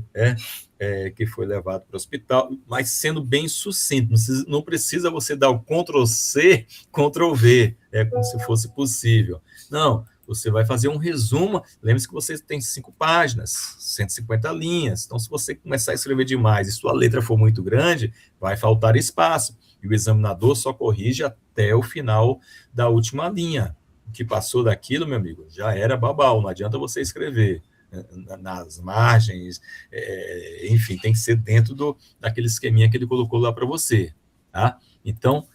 que foi levado para o hospital, mas sendo bem sucinto. Não precisa você dar o Ctrl+C, Ctrl+V, como se fosse possível. Não, você vai fazer um resumo. Lembre-se que você tem 5 páginas, 150 linhas. Então, se você começar a escrever demais e sua letra for muito grande, vai faltar espaço. E o examinador só corrige até o final da última linha. O que passou daquilo, meu amigo, já era babau. Não adianta você escrever nas margens, enfim, tem que ser dentro daquele esqueminha que ele colocou lá para você, tá? Então,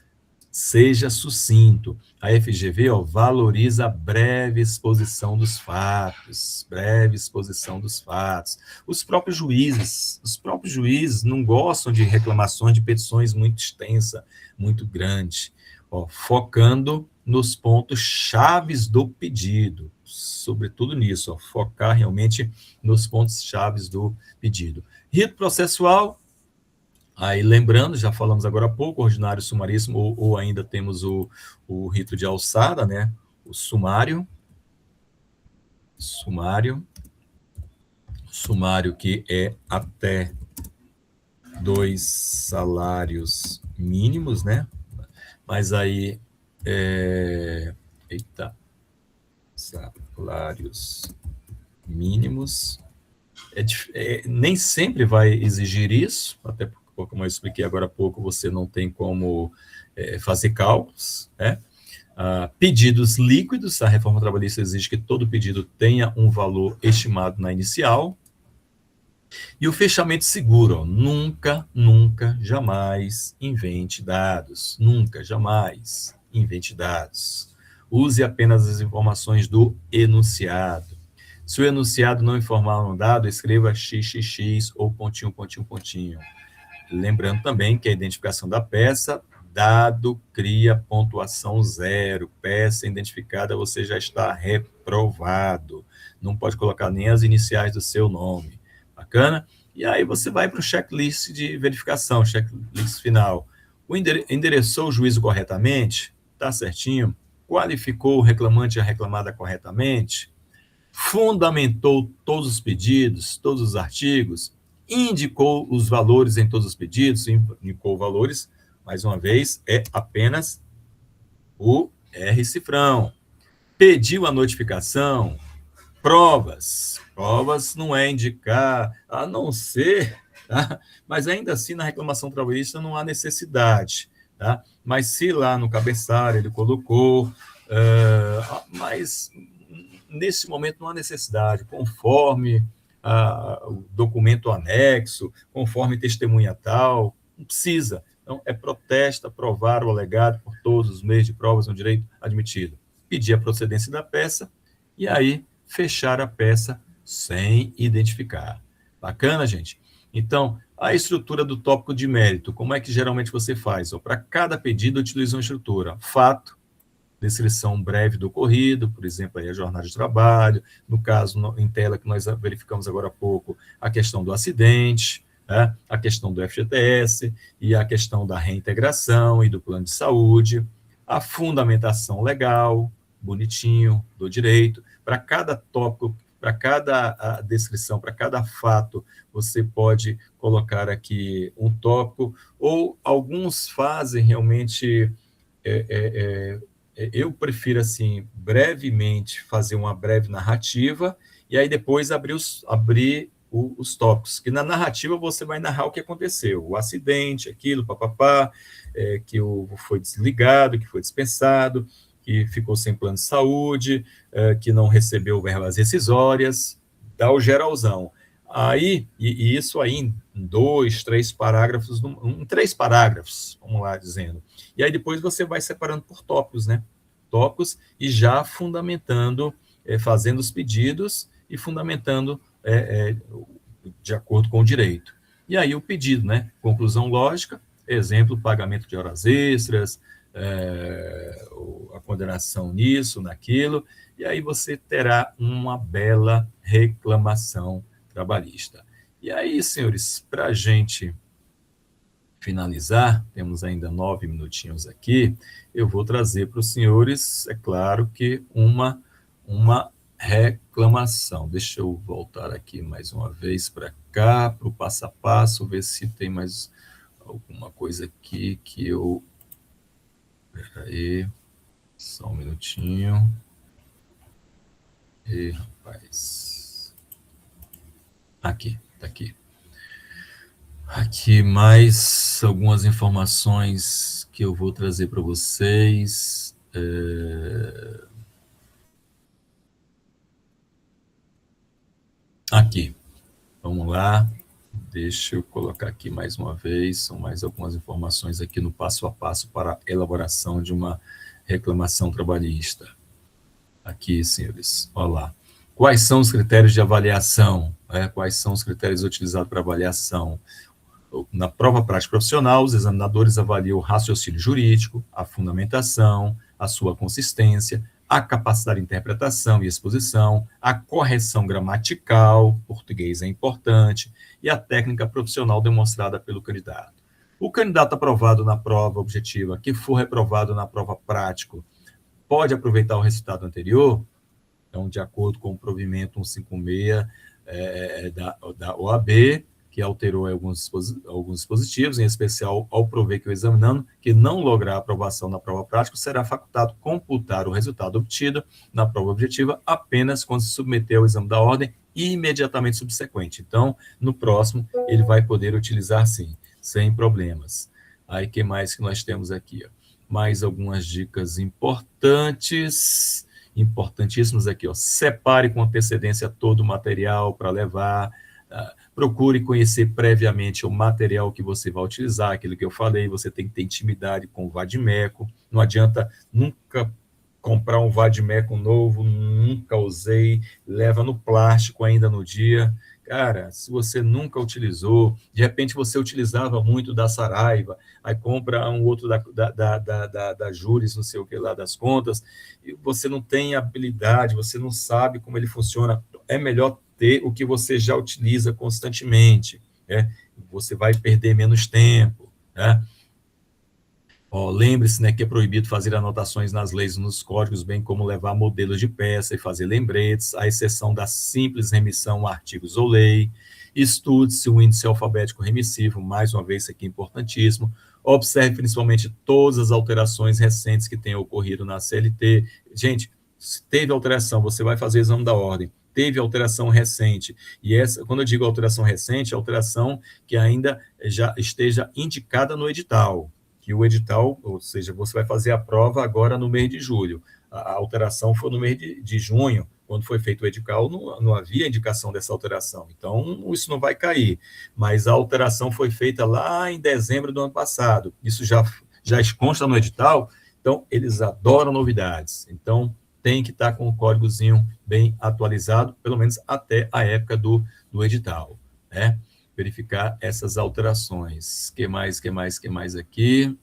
seja sucinto. A FGV, valoriza a breve exposição dos fatos, Os próprios juízes não gostam de reclamações de petições muito extensas, muito grandes, focando nos pontos chaves do pedido, sobretudo nisso, focar realmente nos pontos chaves do pedido. Rito processual, aí lembrando, já falamos agora há pouco, ordinário, sumaríssimo, ou ainda temos o rito de alçada, né? O sumário que é até 2 salários mínimos, né? Mas aí, salários mínimos, nem sempre vai exigir isso, até porque, como eu expliquei agora há pouco, você não tem como fazer cálculos, né? Pedidos líquidos, a reforma trabalhista exige que todo pedido tenha um valor estimado na inicial. E o fechamento seguro, nunca, jamais invente dados. Nunca, jamais invente dados. Use apenas as informações do enunciado. Se o enunciado não informar um dado, escreva xxx ou pontinho. Lembrando também que a identificação da peça, dado cria pontuação 0. Peça identificada, você já está reprovado. Não pode colocar nem as iniciais do seu nome. Bacana? E aí você vai para o checklist de verificação, checklist final. Endereçou o juízo corretamente? Está certinho? Qualificou o reclamante e a reclamada corretamente? Fundamentou todos os pedidos, todos os artigos? Indicou os valores em todos os pedidos? Indicou valores, mais uma vez, é apenas o R-cifrão. Pediu a notificação? Provas não é indicar, a não ser, tá? Mas ainda assim, na reclamação trabalhista não há necessidade, tá? Mas se lá no cabeçalho ele colocou, mas nesse momento não há necessidade, conforme o documento anexo, conforme testemunha tal, não precisa. Então, protesta, provar o alegado por todos os meios de provas no direito admitido. Pedir a procedência da peça, e aí fechar a peça sem identificar. Bacana, gente? Então, a estrutura do tópico de mérito, como é que geralmente você faz? Para cada pedido, utiliza uma estrutura. Fato, descrição breve do ocorrido, por exemplo, aí a jornada de trabalho, no caso, em tela que nós verificamos agora há pouco, a questão do acidente, né? A questão do FGTS e a questão da reintegração e do plano de saúde, a fundamentação legal, bonitinho, do direito. Para cada tópico, para cada descrição, para cada fato, você pode colocar aqui um tópico, ou alguns fazem realmente, eu prefiro, assim, brevemente, fazer uma breve narrativa, e aí depois abrir os tópicos, que na narrativa você vai narrar o que aconteceu, o acidente, aquilo, que foi desligado, que foi dispensado, que ficou sem plano de saúde, que não recebeu verbas rescisórias, dá o geralzão. Aí, e isso aí em 2, 3 parágrafos, em 3 parágrafos, vamos lá dizendo. E aí depois você vai separando por tópicos, né? Tópicos, e já fundamentando, fazendo os pedidos e fundamentando de acordo com o direito. E aí o pedido, né? Conclusão lógica, exemplo, pagamento de horas extras, a condenação nisso, naquilo, e aí você terá uma bela reclamação trabalhista. E aí, senhores, para a gente finalizar, temos ainda 9 minutinhos aqui, eu vou trazer para os senhores, é claro que uma reclamação. Deixa eu voltar aqui mais uma vez para cá, para o passo a passo, ver se tem mais alguma coisa aqui que eu... Peraí, só um minutinho. E, rapaz... Aqui, tá aqui. Aqui mais algumas informações que eu vou trazer para vocês. Aqui, vamos lá. Deixa eu colocar aqui mais uma vez, são mais algumas informações aqui no passo a passo para a elaboração de uma reclamação trabalhista. Aqui, senhores, olha lá. Quais são os critérios de avaliação? Quais são os critérios utilizados para avaliação? Na prova prática profissional, os examinadores avaliam o raciocínio jurídico, a fundamentação, a sua consistência, a capacidade de interpretação e exposição, a correção gramatical, português é importante, e a técnica profissional demonstrada pelo candidato. O candidato aprovado na prova objetiva, que for reprovado na prova prática, pode aproveitar o resultado anterior? Então, de acordo com o provimento 156 da OAB, que alterou alguns dispositivos, em especial ao prover que o examinando, que não lograr aprovação na prova prática, será facultado computar o resultado obtido na prova objetiva apenas quando se submeter ao exame da ordem e imediatamente subsequente. Então, no próximo, ele vai poder utilizar sim, sem problemas. Aí, o que mais que nós temos aqui? Mais algumas dicas importantíssimas aqui. Separe com antecedência todo o material para levar. Procure conhecer previamente o material que você vai utilizar, aquilo que eu falei, você tem que ter intimidade com o vadimeco, não adianta nunca comprar um vadimeco novo, nunca usei, leva no plástico ainda no dia. Cara, se você nunca utilizou, de repente você utilizava muito da Saraiva, aí compra um outro da Juris, não sei o que lá, das contas, e você não tem habilidade, você não sabe como ele funciona, é melhor ter o que você já utiliza constantemente, né? Você vai perder menos tempo, né? Lembre-se, né, que é proibido fazer anotações nas leis e nos códigos, bem como levar modelos de peça e fazer lembretes, à exceção da simples remissão a artigos ou lei. Estude-se o índice alfabético remissivo, mais uma vez, isso aqui é importantíssimo. Observe principalmente todas as alterações recentes que tenham ocorrido na CLT. Gente, se teve alteração, você vai fazer o exame da ordem, teve alteração recente, e essa, quando eu digo alteração recente, é alteração que ainda já esteja indicada no edital, que o edital, ou seja, você vai fazer a prova agora no mês de julho, a alteração foi no mês de junho, quando foi feito o edital, não havia indicação dessa alteração, então isso não vai cair, mas a alteração foi feita lá em dezembro do ano passado, isso já consta no edital, então eles adoram novidades, então tem que estar com o códigozinho bem atualizado, pelo menos até a época do edital, né? Verificar essas alterações. Que mais aqui?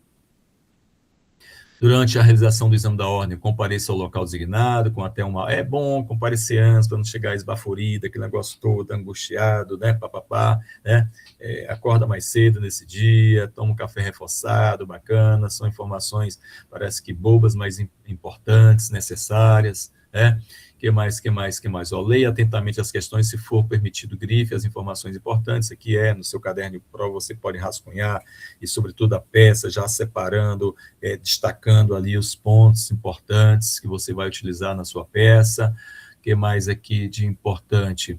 Durante a realização do exame da ordem, compareça ao local designado, com até uma... É bom comparecer antes, para não chegar esbaforido, aquele negócio todo, angustiado, né? Né? Acorda mais cedo nesse dia, toma um café reforçado, bacana, são informações, parece que bobas, mas importantes, necessárias, né? Que mais? Leia atentamente as questões, se for permitido, grife as informações importantes, aqui no seu caderno de prova, você pode rascunhar, e sobretudo a peça, já separando, destacando ali os pontos importantes que você vai utilizar na sua peça. Que mais aqui de importante?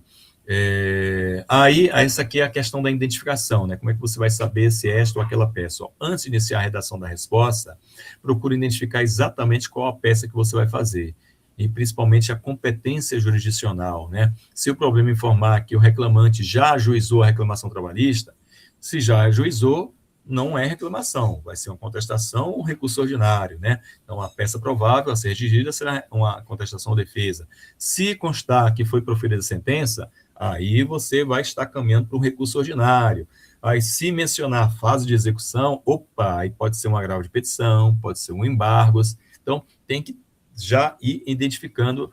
Essa aqui é a questão da identificação, né? Como é que você vai saber se é esta ou aquela peça? Antes de iniciar a redação da resposta, procure identificar exatamente qual a peça que você vai fazer, e principalmente a competência jurisdicional, né? Se o problema informar que o reclamante já ajuizou a reclamação trabalhista, se já ajuizou, não é reclamação, vai ser uma contestação ou um recurso ordinário, né? Então, a peça provável a ser redigida será uma contestação ou defesa. Se constar que foi proferida a sentença, aí você vai estar caminhando para um recurso ordinário. Aí, se mencionar a fase de execução, aí pode ser um agravo de petição, pode ser um embargos, então tem que já ir identificando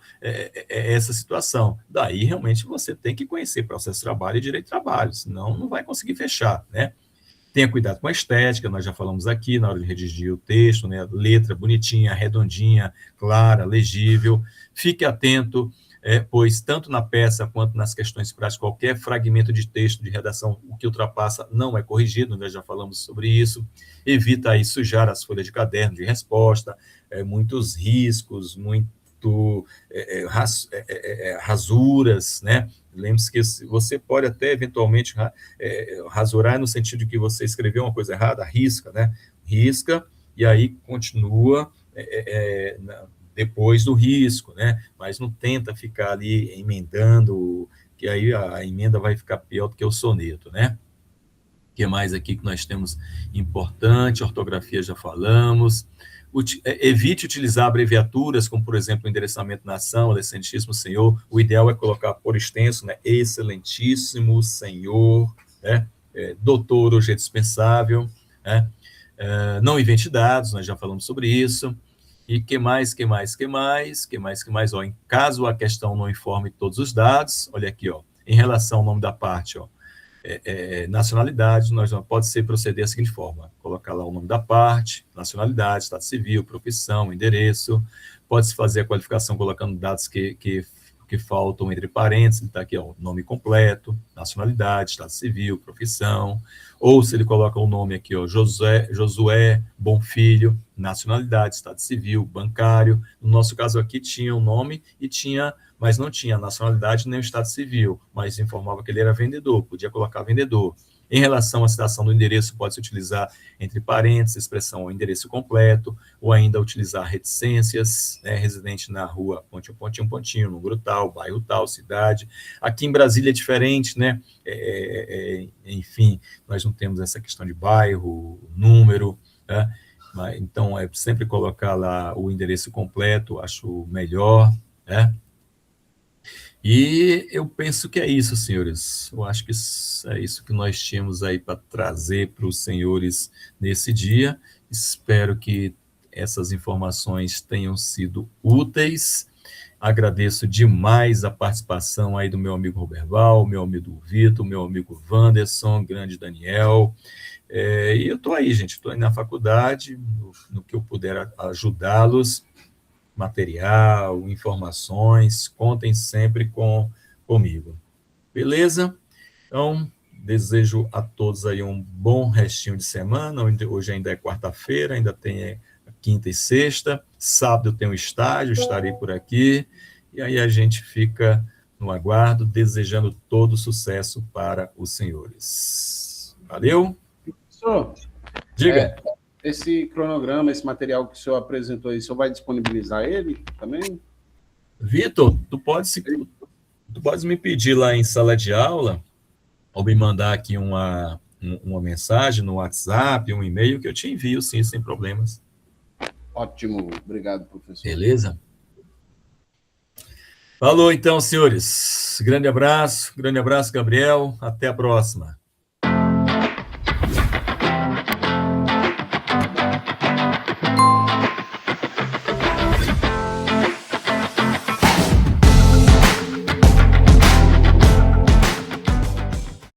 essa situação. Daí, realmente, você tem que conhecer processo de trabalho e direito de trabalho, senão não vai conseguir fechar, né? Tenha cuidado com a estética, nós já falamos aqui, na hora de redigir o texto, né? Letra bonitinha, redondinha, clara, legível. Fique atento pois tanto na peça quanto nas questões práticas, qualquer fragmento de texto de redação, o que ultrapassa não é corrigido, nós já falamos sobre isso, evita aí sujar as folhas de caderno de resposta, muitos riscos, rasuras, né? Lembre-se que você pode até eventualmente rasurar no sentido de que você escreveu uma coisa errada, risca, né? Risca e aí continua depois do risco, né? Mas não tenta ficar ali emendando, que aí a emenda vai ficar pior do que o soneto, né? O que mais aqui que nós temos importante? Ortografia já falamos. Evite utilizar abreviaturas, como, por exemplo, endereçamento na ação, excelentíssimo senhor. O ideal é colocar por extenso, né? Excelentíssimo senhor, né? Doutor, hoje é dispensável, né? Não invente dados, nós já falamos sobre isso. E que mais? Ó, em caso a questão não informe todos os dados, olha aqui, ó, em relação ao nome da parte, ó, nacionalidade, nós não pode ser proceder da seguinte forma: colocar lá o nome da parte, nacionalidade, estado civil, profissão, endereço. Pode-se fazer a qualificação colocando dados que faltam entre parênteses, está aqui, ó, nome completo, nacionalidade, estado civil, profissão. Ou se ele coloca o nome aqui, ó, Josué Bonfilho, nacionalidade, estado civil, bancário. No nosso caso aqui tinha o nome mas não tinha nacionalidade nem o estado civil, mas informava que ele era vendedor, podia colocar vendedor. Em relação à citação do endereço, pode-se utilizar entre parênteses, expressão ou endereço completo, ou ainda utilizar reticências, né, residente na rua, pontinho, número tal, bairro tal, cidade. Aqui em Brasília é diferente, né? Enfim, nós não temos essa questão de bairro, número, né? Então, sempre colocar lá o endereço completo, acho melhor, né? E eu penso que é isso, senhores. Eu acho que é isso que nós tínhamos aí para trazer para os senhores nesse dia. Espero que essas informações tenham sido úteis. Agradeço demais a participação aí do meu amigo Roberval, meu amigo Vitor, meu amigo Wanderson, grande Daniel. E eu estou aí, gente, estou aí na faculdade, no que eu puder ajudá-los, material, informações, contem sempre comigo. Beleza? Então, desejo a todos aí um bom restinho de semana. Hoje ainda é quarta-feira, ainda tem quinta e sexta. Sábado eu tenho estágio, estarei por aqui. E aí a gente fica no aguardo, desejando todo sucesso para os senhores. Valeu? Professor, diga. Esse cronograma, esse material que o senhor apresentou aí, o senhor vai disponibilizar ele também? Vitor, tu podes me pedir lá em sala de aula, ou me mandar aqui uma mensagem no WhatsApp, um e-mail, que eu te envio, sim, sem problemas. Ótimo, obrigado, professor. Beleza? Falou, então, senhores. Grande abraço, Gabriel. Até a próxima.